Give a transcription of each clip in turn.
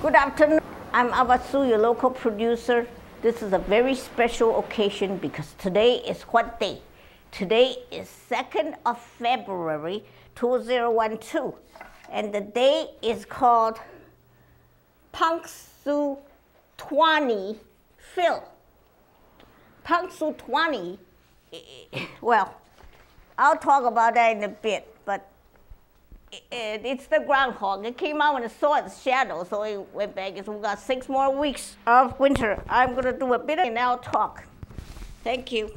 Good afternoon. I'm Ava Su, your local producer. This is a very special occasion because today is what day? Today is 2nd of February 2012, and the day is called Punxsutawney Phil. Punxsutawney, well, I'll talk about that in a bit, but it's the groundhog. It came out when it saw its shadow, so it went back. So we got 6 more weeks of winter. I'm going to do a bit and I'll talk. Thank you.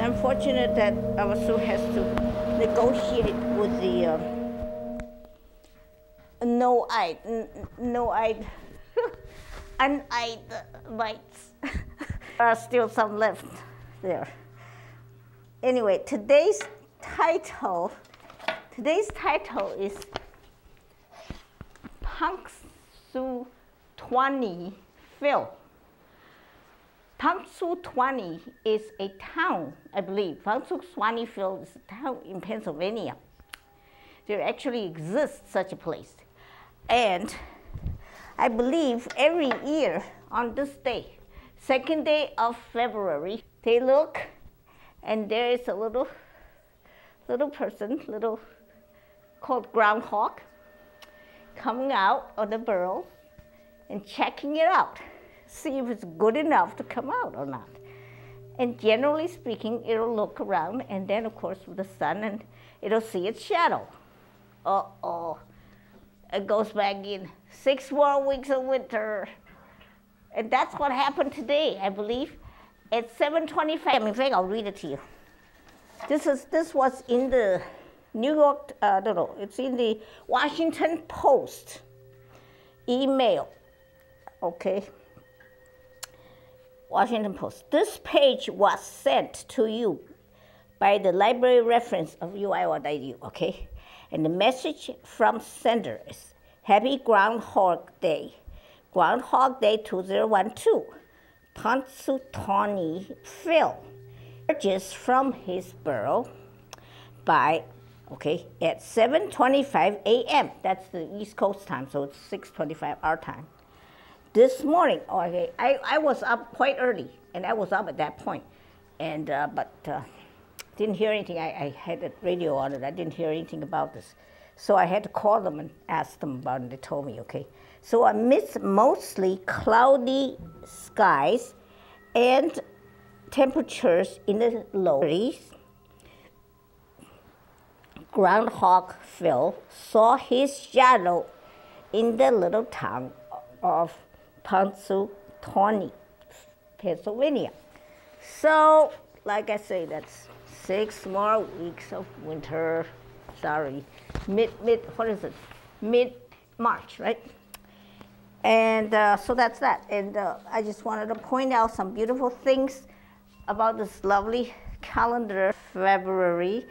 unfortunate that Ava Su has to negotiate with the no-eyed, uneyed mites. There are still some left there. Anyway, today's title is Punxsutawney Phil. Punxsutawney is a town, I believe. Punxsutawney Phil is a town in Pennsylvania. There actually exists such a place. And I believe every year on this day, second day of February, they look and there is a little person, called Groundhog, coming out of the burrow and checking it out. See if it's good enough to come out or not. And generally speaking, it'll look around and then of course with the sun and it'll see its shadow. Uh-oh, it goes back in. 6 more weeks of winter. And that's what happened today, I believe. At 7:25, in fact, I'll read it to you. This was in the New York, it's in the Washington Post email, okay? Washington Post. This page was sent to you by the library reference of UIO.edu, okay? And the message from sender is, Happy Groundhog Day. Groundhog Day 2012. Punxsutawney Phil emerges from his burrow by, at 7:25 a.m. That's the East Coast time, so it's 6:25 our time. This morning, I was up quite early, and I was up at that point, and but didn't hear anything. I had the radio on it. I didn't hear anything about this, so I had to call them and ask them about it. They told me, okay. So amidst mostly cloudy skies and temperatures in the low 30s, Groundhog Phil saw his shadow in the little town of Punxsutawney, Pennsylvania. So, like I say, that's 6 more weeks of winter. Sorry, mid-March, right? And so that's that. And I just wanted to point out some beautiful things about this lovely calendar February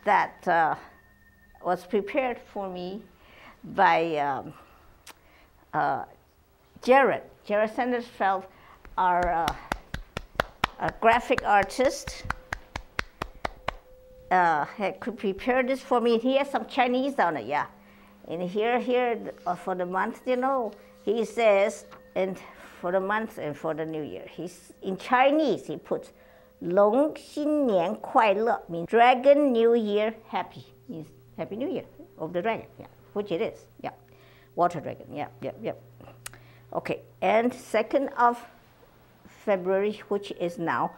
that was prepared for me by Jared Sandersfeld, our graphic artist. Had prepared this for me. He has some Chinese on it, yeah. And here for the month, he says, and for the month and for the new year, he's in Chinese. He puts 龙新年快乐, means Dragon New Year Happy, means Happy New Year of the dragon, yeah, which it is, yeah, water dragon, yeah. Okay, and 2nd of February, which is now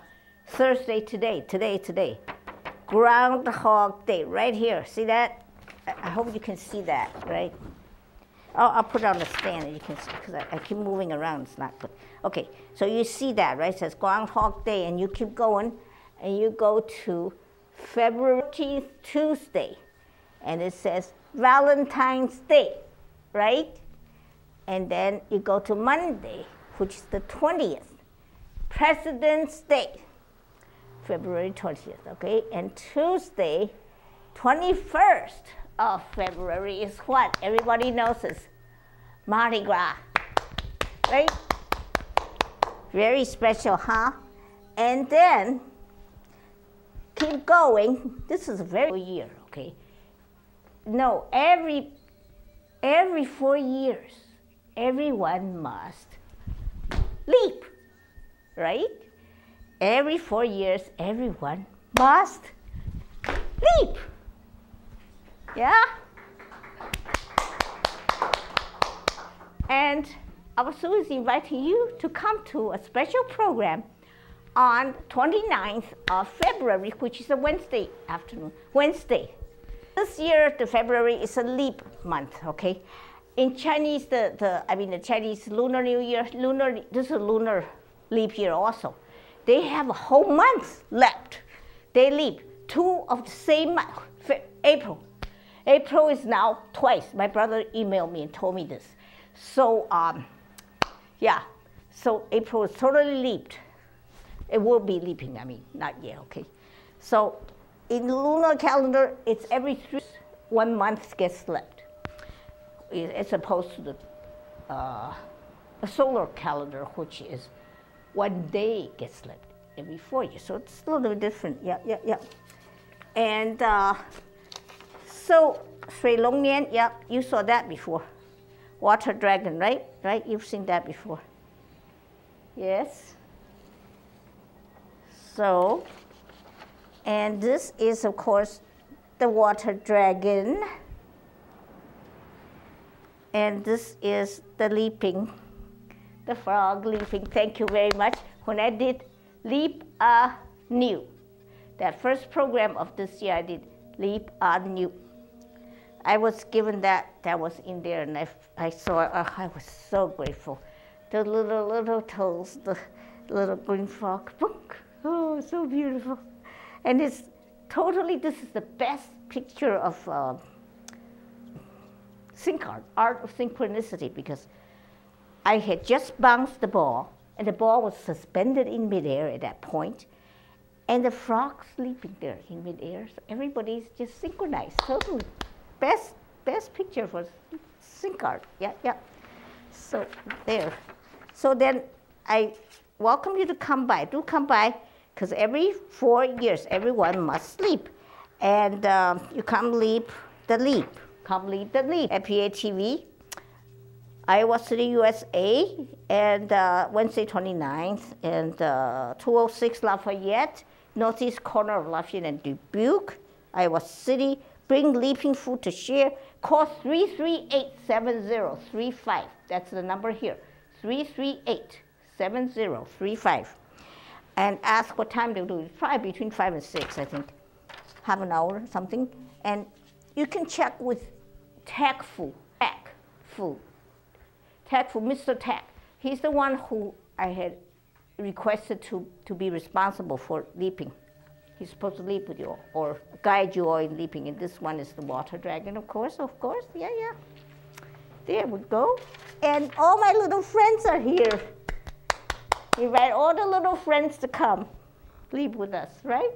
Thursday today, Groundhog Day, right here. See that? I hope you can see that, right? I'll put it on the stand and you can see, because I keep moving around, it's not good. Okay, so you see that, right? It says Groundhog Day, and you keep going, and you go to February 14th, Tuesday, and it says Valentine's Day, right? And then you go to Monday, which is the 20th, President's Day, February 20th, okay? And Tuesday, 21st of February is what? Everybody knows is Mardi Gras, right? Very special, huh? And then keep going. This is a very year, okay? No, every 4 years, everyone must leap, right? Every 4 years, everyone must leap. Yeah? And Ava Su is inviting you to come to a special program on 29th of February, which is a Wednesday afternoon. This year, the February is a leap month, okay? In Chinese, the Chinese Lunar New Year, this is a lunar leap year also. They have a whole month left They leap 2 of the same month, April. April is now twice. My brother emailed me and told me this. So, yeah, so April is totally leaped. It will be leaping, I mean, not yet, okay? So, in the lunar calendar, it's every 1 month gets slept, as opposed to the a solar calendar, which is 1 day gets slept every 4 years. So it's a little different, yeah. And so Sui Long Nian, yeah, you saw that before. Water dragon, right? Right, you've seen that before. Yes. So, and this is, of course, the water dragon. And this is the leaping, the frog leaping. Thank you very much. When I did Leap New, that first program of this year, I did Leap New. I was given that was in there, and I saw it. I was so grateful. The little toes, the little green frog. Oh, so beautiful. And it's totally, this is the best picture of sync art of synchronicity, because I had just bounced the ball, and the ball was suspended in midair at that point, and the frog sleeping there in midair. So everybody's just synchronized, totally. Best picture for sync art, yeah. So there. So then I welcome you to come by. Do come by, because every 4 years, everyone must sleep. And you come leap the leap. Come leap the leap. FPA TV, Iowa City, USA, and Wednesday 29th, and 206 Lafayette, northeast corner of Lafayette and Dubuque, Iowa City. Bring leaping food to share. Call 338-7035. That's the number here, 338-7035. And ask what time they'll do it. Probably between 5 and 6, I think. Half an hour, something. And you can check with Tech Fu, Mr. Tech. He's the one who I had requested to be responsible for leaping. He's supposed to leap with you or guide you all in leaping. And this one is the water dragon, of course, yeah. There we go. And all my little friends are here. Invite all the little friends to come leap with us, right?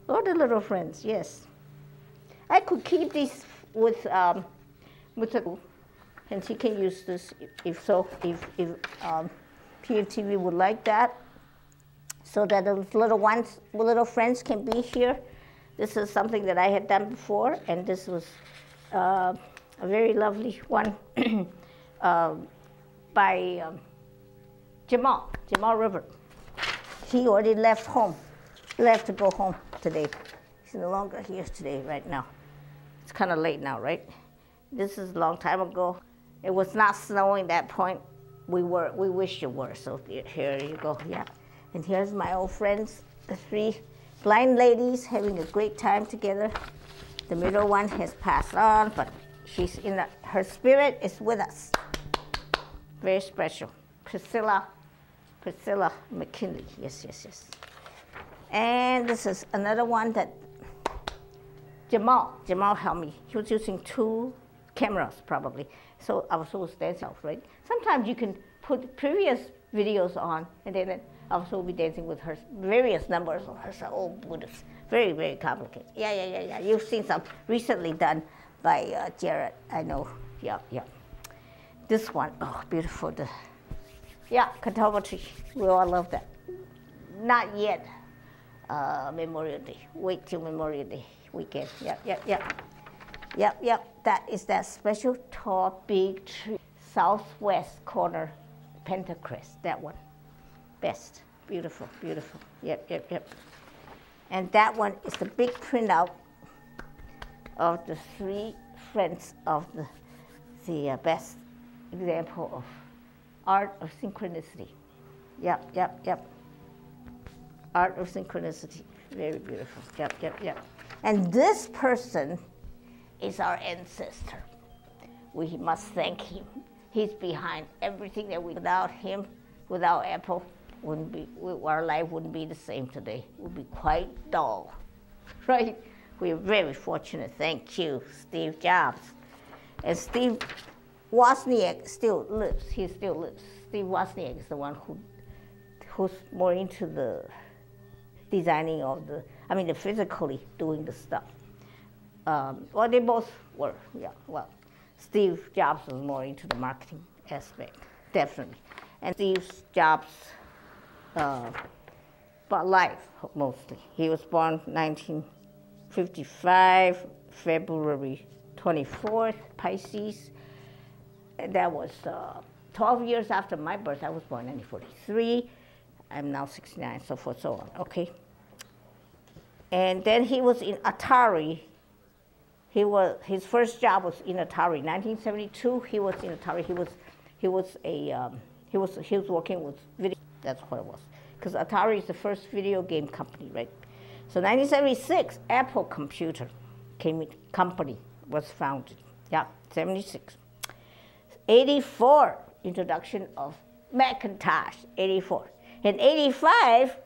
All the little friends, yes. I could keep these with the, and she can use this if PFTV would like that, so that the little friends can be here. This is something that I had done before, and this was a very lovely one by Jamal River. He already left to go home today. He's no longer here today, right now. It's kind of late now, right? This is a long time ago. It was not snowing at that point. We wish you were, so here you go, yeah. And here's my old friends, the 3 blind ladies having a great time together. The middle one has passed on, but she's her spirit is with us. Very special. Priscilla McKinley, yes. And this is another one that Jamal helped me. He was using 2 cameras, probably. So I was always dancing, right? Sometimes you can put previous videos on, and then I will be dancing with her, various numbers of her. Oh, Buddhist. Very, very complicated. Yeah. You've seen some recently done by Jared, I know. Yeah. This one, oh, beautiful. Catawba tree. We all love that. Not yet Memorial Day. Wait till Memorial Day weekend. Yep. That is that special tall, big tree. Southwest corner, Pentacrest, that one. Best. Beautiful. Yep. And that one is the big printout of the 3 friends of the best example of art of synchronicity. Yep. Art of synchronicity. Very beautiful. Yep. And this person is our ancestor. We must thank him. He's behind everything that without him, without Apple, our life wouldn't be the same today. It would be quite dull, right? We're very fortunate. Thank you, Steve Jobs. And Steve Wozniak still lives. He still lives. Steve Wozniak is the one who's more into the designing of the physically doing the stuff. Well, they both were, yeah. Well, Steve Jobs was more into the marketing aspect, definitely. And Steve Jobs about life, mostly. He was born 1955, February 24th, Pisces. That was 12 years after my birth. I was born in 1943. I'm now 69, so forth, so on, okay? And then he was in Atari. His first job was in Atari. 1972, he was in Atari. He was working with video. That's what it was. Because Atari is the first video game company, right? So 1976, Apple Computer company was founded. Yeah, 76. 84, introduction of Macintosh, 84. In 85,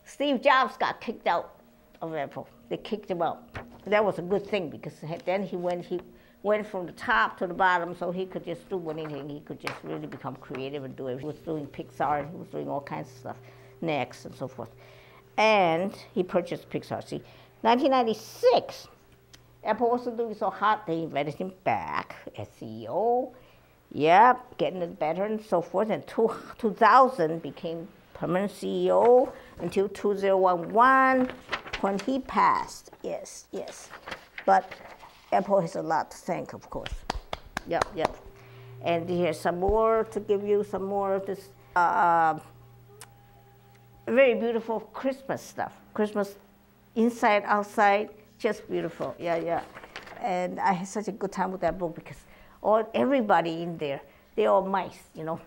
Steve Jobs got kicked out of Apple. They kicked him out. That was a good thing because then he went from the top to the bottom, so he could just do anything. He could just really become creative and do it. He was doing Pixar, he was doing all kinds of stuff, Next and so forth. And he purchased Pixar. See, 1996, Apple wasn't doing so hot, they invited him back as CEO. Yep, getting it better and so forth. And 2000 became permanent CEO until 2011 when he passed. Yes, yes. But Apple has a lot to thank, of course. Yep, yep. And here's some more to give you some more of this very beautiful Christmas stuff. Christmas inside, outside, just beautiful. Yeah, yeah. And I had such a good time with that book because everybody in there, they're all mice, you know.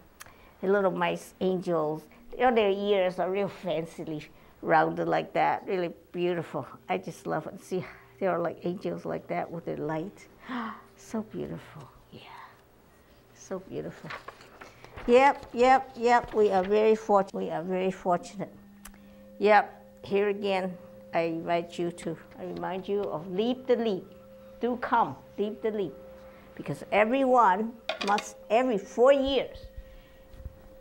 The little mice, angels. Their ears are real fancily rounded like that, really beautiful. I just love it. See, they are like angels like that with their light. So beautiful, yeah. So beautiful. Yep, yep, yep, we are very fortunate. We are very fortunate. Yep, here again, I remind you of leap the leap. Do come, leap the leap. Because everyone must, every 4 years,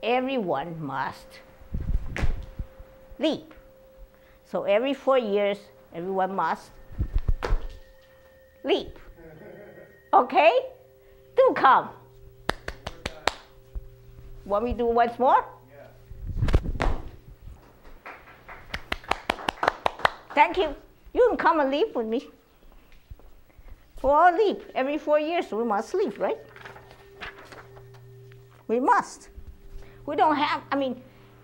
everyone must leap. So every 4 years, everyone must leap. Okay? Do come. Want me to do once more? Yeah. Thank you. You can come and leap with me. We'll all leap. Every 4 years, we must leap, right? We must. We don't have,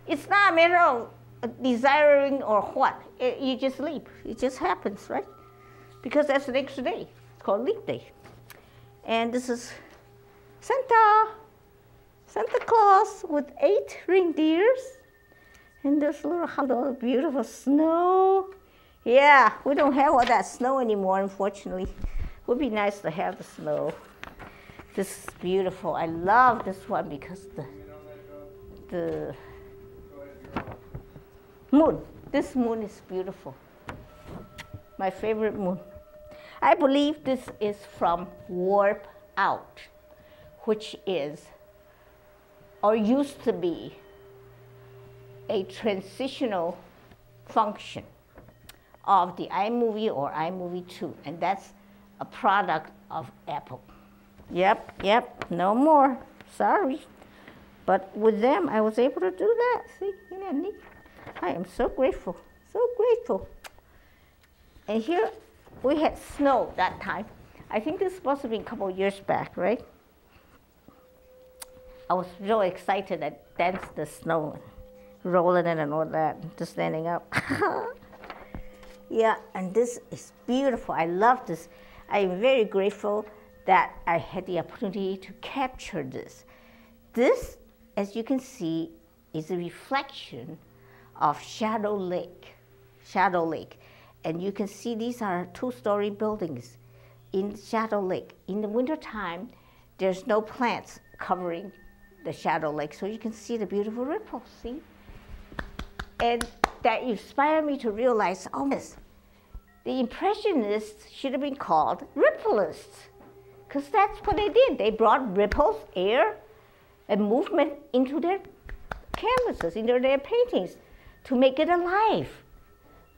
it's not a matter of desiring or what. You just leap. It just happens, right? Because that's the next day. It's called leap day. And this is Santa Claus with 8 reindeers. And there's a little beautiful snow. Yeah, we don't have all that snow anymore, unfortunately. It would be nice to have the snow. This is beautiful. I love this one because the moon. This moon is beautiful. My favorite moon. I believe this is from Warp Out, which is, or used to be, a transitional function of the iMovie or iMovie 2, and that's a product of Apple. Yep, no more, sorry. But with them, I was able to do that. See, isn't that neat? I am so grateful, so grateful. And here, we had snow that time. I think this must have been a couple of years back, right? I was really excited. I danced the snow, rolling it and all that, just standing up. Yeah, and this is beautiful. I love this. I am very grateful that I had the opportunity to capture this. This, as you can see, is a reflection of Shadow Lake. And you can see these are 2-story buildings in Shadow Lake. In the wintertime, there's no plants covering the shadow lake, so you can see the beautiful ripples, see? And that inspired me to realize, oh, yes, the Impressionists should have been called rippleists, because that's what they did. They brought ripples, air, and movement into their canvases, into their paintings, to make it alive.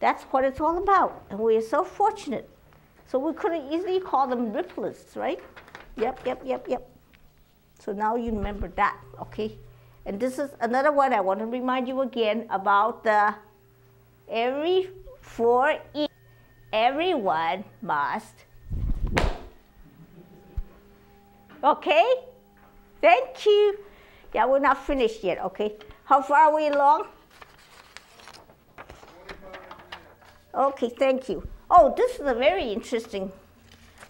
That's what it's all about, and we are so fortunate. So we could have easily called them rippleists, right? Yep. So now you remember that, okay? And this is another one I want to remind you again about the every 4 E. Everyone must. Okay? Thank you. Yeah, we're not finished yet, okay? How far are we along? Okay, thank you. Oh, this is a very interesting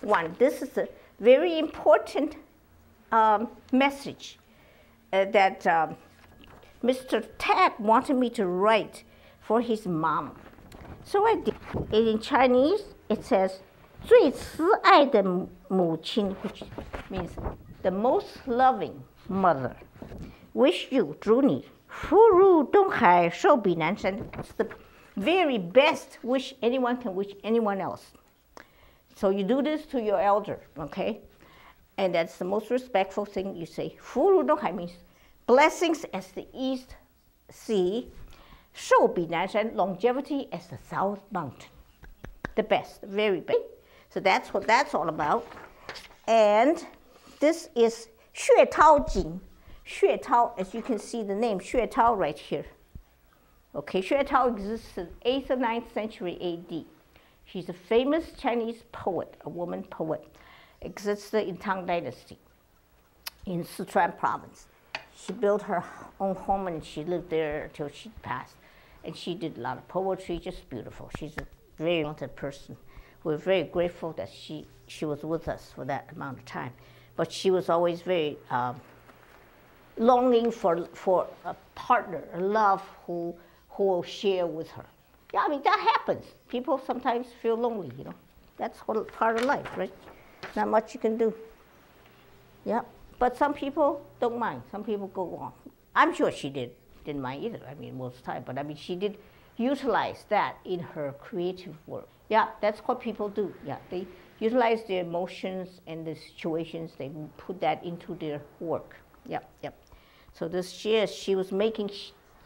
one. This is a very important message that Mr. Tag wanted me to write for his mom. So I did. In Chinese, it says, 最慈爱的母亲, which means the most loving mother. Wish you, 祝你福如东海，寿比南山. It's the very best wish anyone can wish anyone else. So you do this to your elder, okay? And that's the most respectful thing you say. 福如东海 means blessings as the east sea, 寿比南山, longevity as the south mountain. The best, very big. So that's what that's all about. And this is 血涛井. 血涛, as you can see the name, 血涛 right here. Okay, 血涛 exists in 8th or 9th century AD. She's a famous Chinese poet, a woman poet. Existed in Tang Dynasty in Sichuan province. She built her own home and she lived there until she passed. And she did a lot of poetry, just beautiful. She's a very talented person. We're very grateful that she was with us for that amount of time. But she was always very longing for a partner, a love who will share with her. Yeah, I mean, that happens. People sometimes feel lonely, you know. That's part of life, right? Not much you can do. Yeah, but some people don't mind. Some people go on. I'm sure she didn't mind either, I mean, most of the time. But I mean, she did utilize that in her creative work. Yeah, that's what people do. Yeah, they utilize their emotions and the situations. They put that into their work. Yep. So this she was making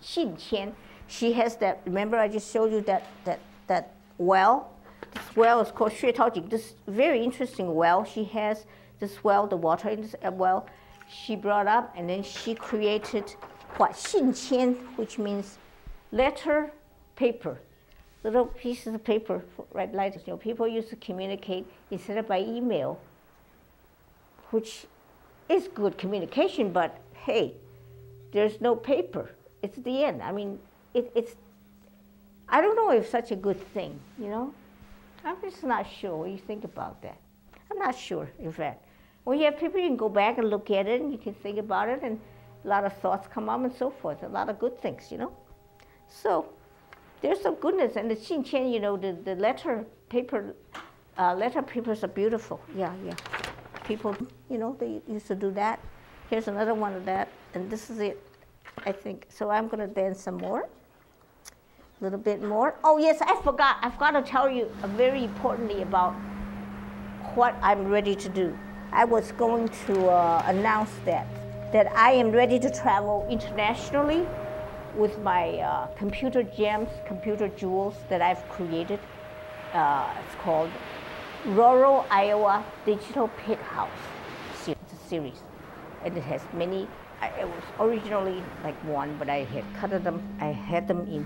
xinqian. She has that, remember I just showed you that well? This well is called 血涛井. This very interesting well. She has this well, the water in this well, she brought up, and then she created what? 信签, which means letter, paper. Little pieces of paper, right? Like, you know, people used to communicate instead of by email, which is good communication, but hey, there's no paper. It's the end. I mean, it's, I don't know if such a good thing, you know? I'm just not sure what you think about that. I'm not sure, in fact. When you have people, you can go back and look at it, and you can think about it, and a lot of thoughts come up and so forth, a lot of good things, you know? So there's some goodness, and the xinqian, you know, the letter papers are beautiful. Yeah. People, you know, they used to do that. Here's another one of that, and this is it, I think. So I'm gonna dance some more. A little bit more. Oh yes, I've got to tell you very importantly about what I'm ready to do. I was going to announce that I am ready to travel internationally with my computer gems, computer jewels that I've created. It's called Rural Iowa Digital Pit House. It's a series, and it has many. It was originally like one, but I had cut them. I had them in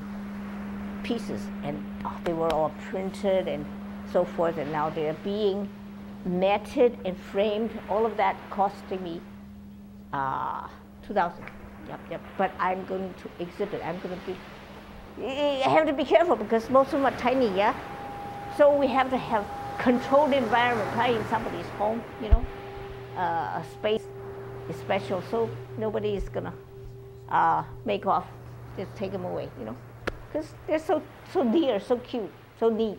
pieces, and they were all printed and so forth, and now they're being matted and framed. All of that costing me $2,000. Yep. But I'm going to exhibit. I have to be careful because most of them are tiny, yeah? So we have to have controlled environment, probably in somebody's home, you know? A space is special, so nobody is gonna make off, just take them away, you know? Because they're so dear, so cute, so neat,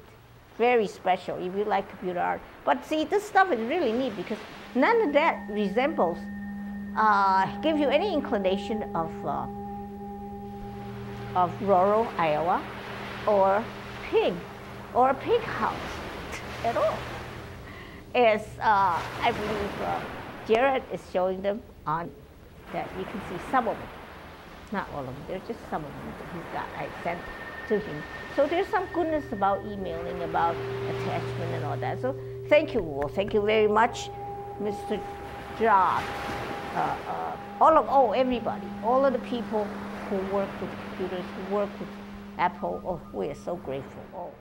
very special if you like computer art. But see, this stuff is really neat because none of that resembles give you any inclination of rural Iowa or pig house at all. Is I believe Jared is showing them on that you can see some of them, not all of them. There's just some of them that he's got. I sent to him. So there's some goodness about emailing, about attachment and all that. So thank you all. Thank you very much, Mr. Job. Everybody, all of the people who work with computers, who work with Apple. Oh, we are so grateful. Oh.